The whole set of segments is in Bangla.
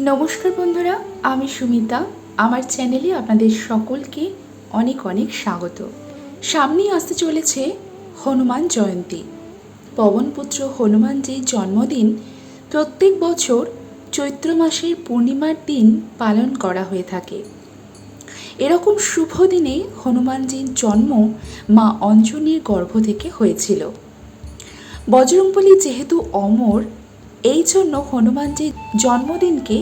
নমস্কার বন্ধুরা, আমি সুমিতা। আমার চ্যানেলে আপনাদের সকলকে অনেক অনেক স্বাগত। সামনেই আসতে চলেছে হনুমান জয়ন্তী। পবনপুত্র হনুমানজির জন্মদিন প্রত্যেক বছর চৈত্র মাসের পূর্ণিমার দিন পালন করা হয়ে থাকে। এরকম শুভ দিনে হনুমানজির জন্ম মা অঞ্জনীর গর্ভ থেকে হয়েছিল। বজরংবলী যেহেতু অমর, এই জন্য হনুমানজির জন্মদিনকে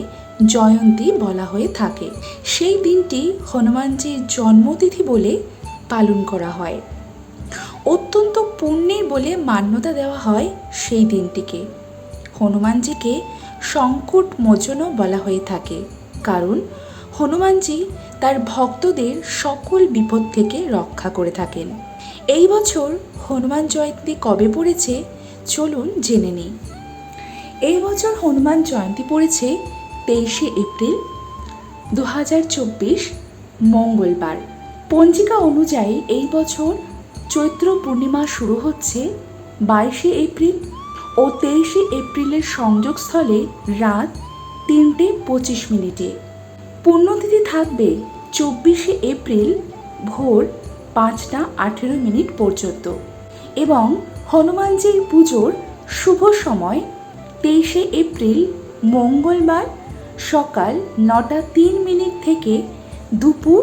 জয়ন্তী বলা হয়ে থাকে। সেই দিনটি হনুমানজির জন্মতিথি বলে পালন করা হয়। অত্যন্ত পুণ্যের বলে মান্যতা দেওয়া হয় সেই দিনটিকে। হনুমানজিকে সংকট মোচনও বলা হয়ে থাকে, কারণ হনুমানজি তার ভক্তদের সকল বিপদ থেকে রক্ষা করে থাকেন। এই বছর হনুমান জয়ন্তী কবে পড়েছে চলুন জেনে নিই। এই বছর হনুমান জয়ন্তী পড়েছে 23শে এপ্রিল 2024 মঙ্গলবার। পঞ্জিকা অনুযায়ী এই বছর চৈত্র পূর্ণিমা শুরু হচ্ছে 22শে এপ্রিল ও 23শে এপ্রিলের সংযোগস্থলে রাত 3:25। পুণ্যতিথি থাকবে 24শে এপ্রিল ভোর 5:18 পর্যন্ত এবং হনুমানজির পুজোর শুভ সময় 23শে এপ্রিল মঙ্গলবার সকাল 9:03 থেকে দুপুর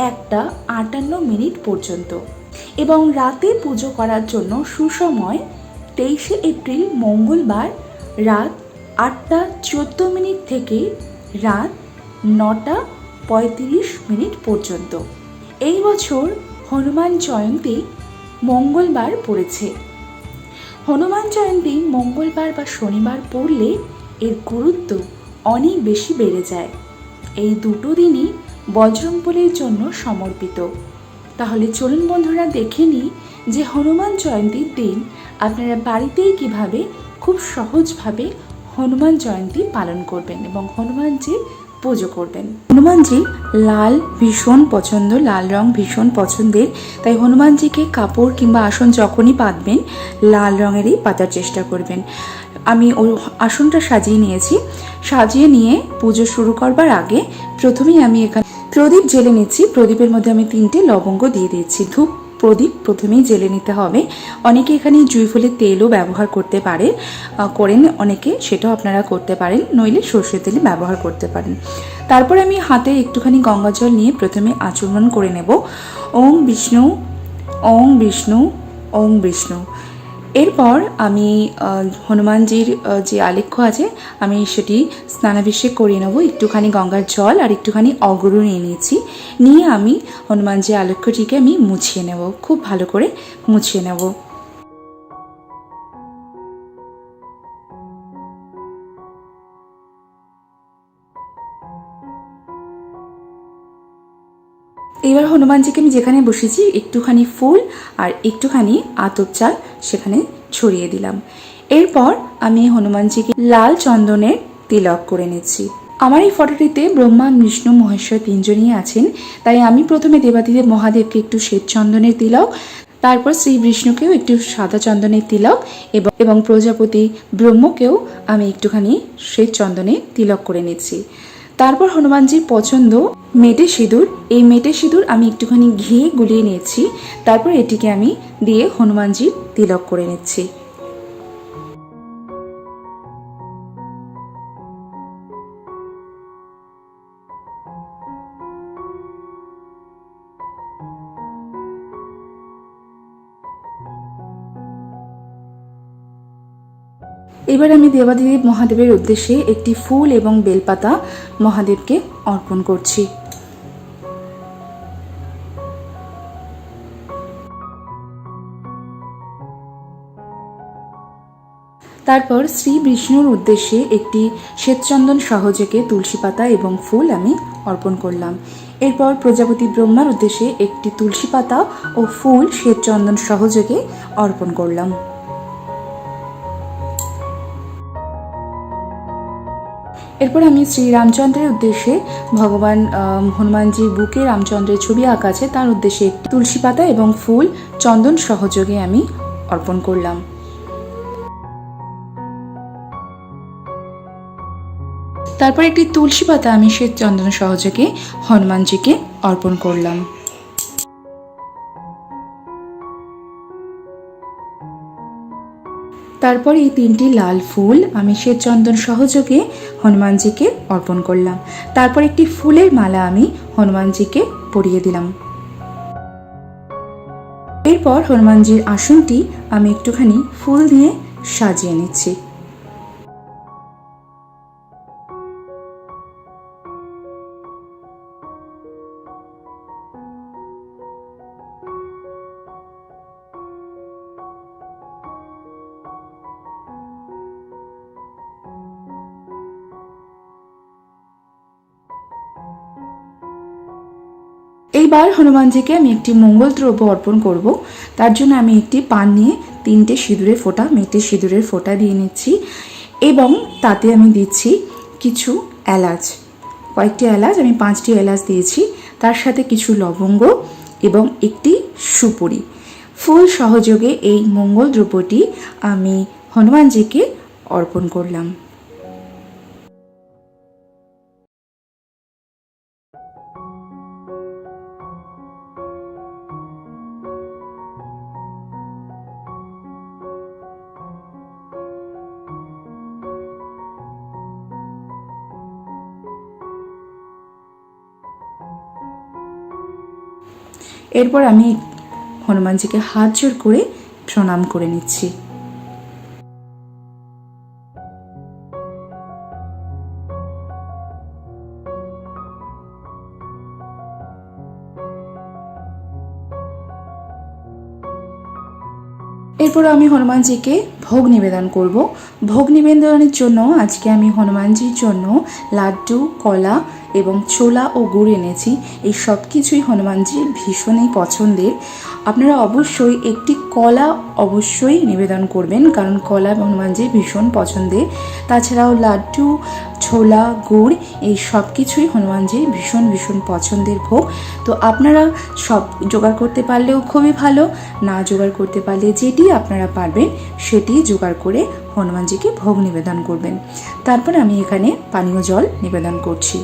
1:58 পর্যন্ত এবং রাতে পুজো করার জন্য সুসময় 23শে এপ্রিল মঙ্গলবার রাত 8:14 থেকে রাত 9:35 পর্যন্ত। এই বছর হনুমান জয়ন্তী মঙ্গলবার পড়েছে। হনুমান জয়ন্তী মঙ্গলবার বা শনিবার পড়লে এর গুরুত্ব অনেক বেশি বেড়ে যায়। এই দুটো দিনই বজরংবলীর জন্য সমর্পিত। তাহলে চলুন বন্ধুরা দেখে নিই যে হনুমান জয়ন্তীর দিন আপনারা বাড়িতেই কিভাবে খুব সহজভাবে হনুমান জয়ন্তী পালন করবেন এবং হনুমানজির পুজো করবেন। হনুমানজি লাল ভীষণ পছন্দ, লাল রং ভীষণ পছন্দের, তাই হনুমানজিকে কাপড় কিংবা আসন যখনই পাতবেন লাল রঙেরই পাতার চেষ্টা করবেন। আমি ওই আসনটা সাজিয়ে নিয়েছি। সাজিয়ে নিয়ে পুজো শুরু করবার আগে প্রথমেই আমি এখানে প্রদীপ জেলে নিচ্ছি। প্রদীপের মধ্যে আমি 3টে লবঙ্গ দিয়ে দিচ্ছি। ধূপ প্রদীপ প্রথমেই জেলে নিতে হবে। অনেকে এখানে জুঁই ফুলের তেলও ব্যবহার করতে করেন অনেকে, সেটাও আপনারা করতে পারেন, নইলে সর্ষের তেল ব্যবহার করতে পারেন। তারপর আমি হাতে একটুখানি গঙ্গা জল নিয়ে প্রথমে আচমন করে নেব। ওং বিষ্ণু, ওং বিষ্ণু, ওং বিষ্ণু। এরপর আমি হনুমানজির যে আলেখ্য আছে আমি সেটি স্নানাভিষেক করিয়ে নেব। একটুখানি গঙ্গার জল আর একটুখানি অগরু নিয়ে নিয়েছি। নিয়ে আমি হনুমানজির আলেখ্যটিকে আমি মুছিয়ে নেব, খুব ভালো করে মুছিয়ে নেব। এবার হনুমানজিকে আমি যেখানে বসেছি একটুখানি ফুল আর একটুখানি আতপ চাল সেখানে ছড়িয়ে দিলাম। এরপর আমি হনুমানজিকে লাল চন্দনের তিলক করে নিচ্ছি। আমার এই ফটোটিতে ব্রহ্মা, বিষ্ণু, মহেশ্বর 3জনই আছেন, তাই আমি প্রথমে দেবাদিদেব মহাদেবকে একটু শ্বেত চন্দনের তিলক, তারপর শ্রী বিষ্ণুকেও একটু সাদা চন্দনের তিলক এবং প্রজাপতি ব্রহ্মকেও আমি একটুখানি শ্বেত চন্দনের তিলক করে নিচ্ছি। তারপর হনুমানজির পছন্দ মেটে সিঁদুর, এই মেটে সিঁদুর আমি একটুখানি ঘি গুলিয়ে নিয়েছি। তারপর এটিকে আমি দিয়ে হনুমানজির তিলক করে নিচ্ছি। এবার আমি দেবাদিদেব মহাদেবের উদ্দেশ্যে একটি ফুল এবং বেলপাতা মহাদেবকে অর্পণ করছি। তারপর শ্রী বিষ্ণুর উদ্দেশ্যে একটি শ্বেতচন্দন সহযোগে তুলসী পাতা এবং ফুল আমি অর্পণ করলাম। এরপর প্রজাপতি ব্রহ্মার উদ্দেশ্যে একটি তুলসী পাতা ও ফুল শ্বেতচন্দন সহযোগে অর্পণ করলাম। এরপর আমি শ্রী রামচন্দ্রের উদ্দেশ্যে ভগবান হনুমানজির বুকে রামচন্দ্রের ছবি আঁকা আছে, তার উদ্দেশ্যে একটি তুলসী পাতা এবং ফুল চন্দন সহযোগে আমি অর্পণ করলাম। তারপর একটি তুলসী পাতা আমি শ্বেত চন্দন সহযোগে হনুমানজিকে অর্পণ করলাম। তারপর এই 3টি লাল ফুল আমি শ্বেত চন্দন সহযোগে হনুমানজিকে অর্পণ করলাম। তারপর একটি ফুলের মালা আমি হনুমানজিকে পরিয়ে দিলাম। এরপর হনুমানজির আসনটি আমি একটুখানি ফুল দিয়ে সাজিয়ে নিচ্ছি। এইবার হনুমানজিকে আমি একটি মঙ্গল দ্রব্য অর্পণ করব। তার জন্য আমি একটি পান নিয়ে 3টে সিঁদুরের ফোঁটা, মেটে সিঁদুরের ফোঁটা দিয়ে নিচ্ছি এবং তাতে আমি দিচ্ছি কিছু এলাচ, কয়েকটি এলাচ, আমি 5টি এলাচ দিয়েছি। তার সাথে কিছু লবঙ্গ এবং একটি সুপুরি ফুল সহযোগে এই মঙ্গল দ্রব্যটি আমি হনুমানজিকে অর্পণ করলাম। এরপর আমি হনুমানজিকে হাত জোড় করে প্রণাম করে নিচ্ছি। এরপর আমি হনুমানজিকে ভোগ নিবেদন করব। ভোগ নিবেদনের জন্য আজকে আমি হনুমানজির জন্য লাড্ডু, কলা এবং ছোলা ও গুড় এনেছি। এই সব কিছুই হনুমানজির ভীষণই পছন্দের। আপনারা অবশ্যই একটি কলা অবশ্যই নিবেদন করবেন, কারণ কলা হনুমানজির ভীষণ পছন্দের। তাছাড়াও লাড্ডু, ছোলা, গুড় এই সব কিছুই হনুমানজির ভীষণ ভীষণ পছন্দের ভোগ। তো আপনারা সব জোগাড় করতে পারলেও খুবই ভালো, না জোগাড় করতে পারলে যেটি আপনারা পারবেন সেটি জোগাড় করে হনুমানজিকে ভোগ নিবেদন করবেন। তারপর আমি এখানে পানীয় জল নিবেদন করছি।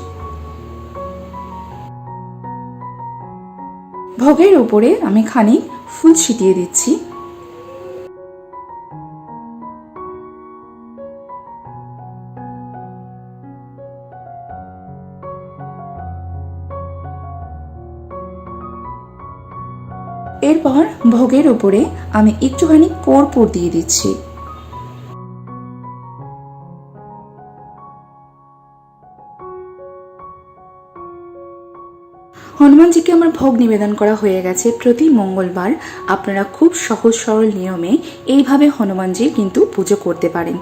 ভোগের উপরে আমি খানিক ফুল ছিটিয়ে দিচ্ছি। এরপর ভোগের উপরে আমি একটুখানি কর্পূর দিয়ে দিচ্ছি। হনুমানজিকে আমার ভোগ নিবেদন করা হয়ে গেছে। প্রতি মঙ্গলবার আপনারা খুব সহজ সরল নিয়মে এইভাবে হনুমানজির কিন্তু পুজো করতে পারেন।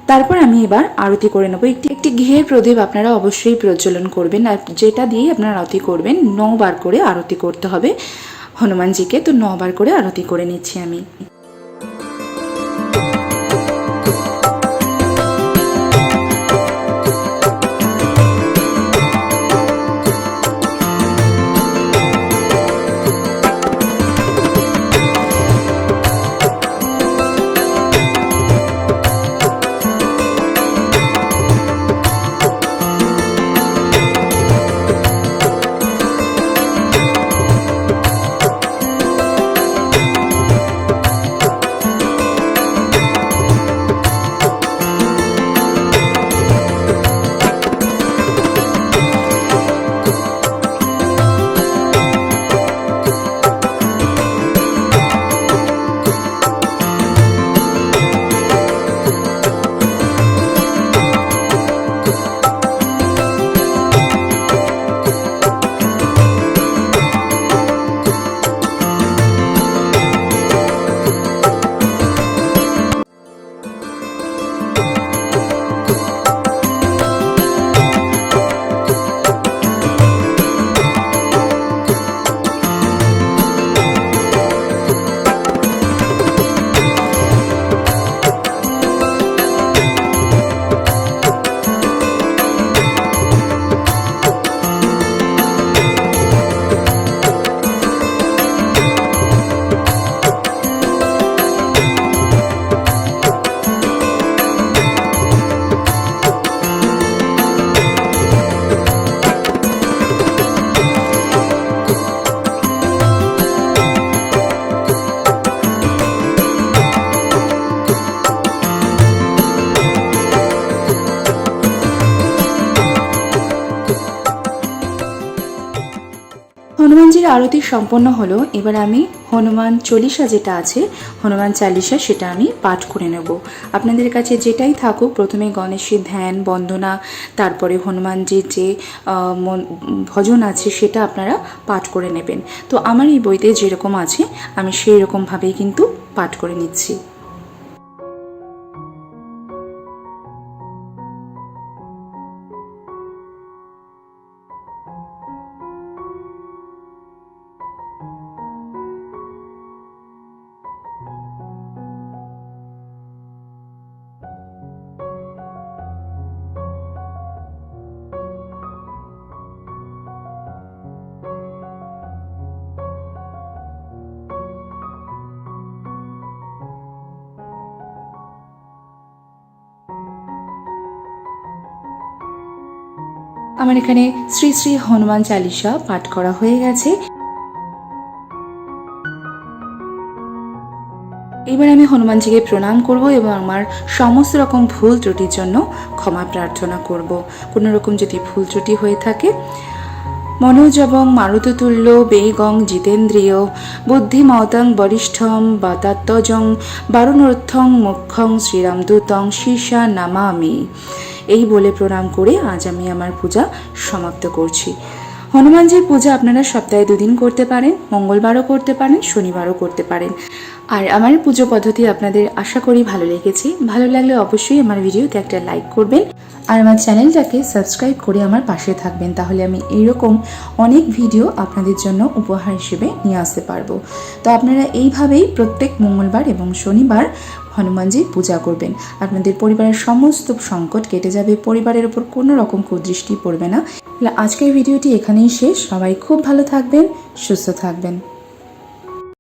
তারপর আমি এবার আরতি করে নেব। একটি ঘিয়ের প্রদীপ আপনারা অবশ্যই প্রজ্বলন করবেন, আর যেটা দিয়ে আপনারা আরতি করবেন 9 বার করে আরতি করতে হবে হনুমানজিকে। তো 9 বার করে আরতি করে নিচ্ছি আমি। হনুমানজির আরতি সম্পন্ন হলো। এবার আমি হনুমান চল্লিশা যেটা আছে, হনুমান চালিশা, সেটা আমি পাঠ করে নেব। আপনাদের কাছে যেটাই থাকুক, প্রথমে গণেশের ধ্যান বন্দনা, তারপরে হনুমানজির যে ভজন আছে সেটা আপনারা পাঠ করে নেবেন। তো আমার এই বইতে যেরকম আছে আমি সেই রকমভাবেই কিন্তু পাঠ করে নিচ্ছি। আমার এখানে শ্রী শ্রী হনুমান চালিসা পাঠ করা হয়ে গেছে। এবার আমি হনুমানজিকে প্রণাম করব এবং আমার সমস্ত রকম ভুল ত্রুটির জন্য ক্ষমা প্রার্থনা করব। কোনো রকম যদি ভুল ত্রুটি হয়ে থাকে, মনোজবং মারুততুল্য বেগং জিতেন্দ্রিয় বুদ্ধিমতং বরিষ্ঠং বাতাত্তজং বারুণর্থং মুখ্যং শ্রীরামদূতং শীর্ষা নামামি। এই বলে প্রণাম করে আজ আমি আমার পূজা সমাপ্ত করছি। হনুমানজির পূজা আপনারা সপ্তাহে 2 দিন করতে পারেন, মঙ্গলবারও করতে পারেন, শনিবারও করতে পারেন। আর আমার পুজো পদ্ধতি আপনাদের আশা করি ভালো লেগেছে। ভালো লাগলে অবশ্যই আমার ভিডিওতে একটা লাইক করবেন আর আমার চ্যানেলটাকে সাবস্ক্রাইব করে আমার পাশে থাকবেন। তাহলে আমি এইরকম অনেক ভিডিও আপনাদের জন্য উপহার হিসেবে নিয়ে আসতে পারবো। তো আপনারা এইভাবেই প্রত্যেক মঙ্গলবার এবং শনিবার হনুমানজির পূজা করবেন। আপনাদের পরিবারের সমস্ত সংকট কেটে যাবে, পরিবারের ওপর কোনো রকম কুদৃষ্টি পড়বে না। আজকের ভিডিওটি এখানেই শেষ। সবাই খুব ভালো থাকবেন, সুস্থ থাকবেন।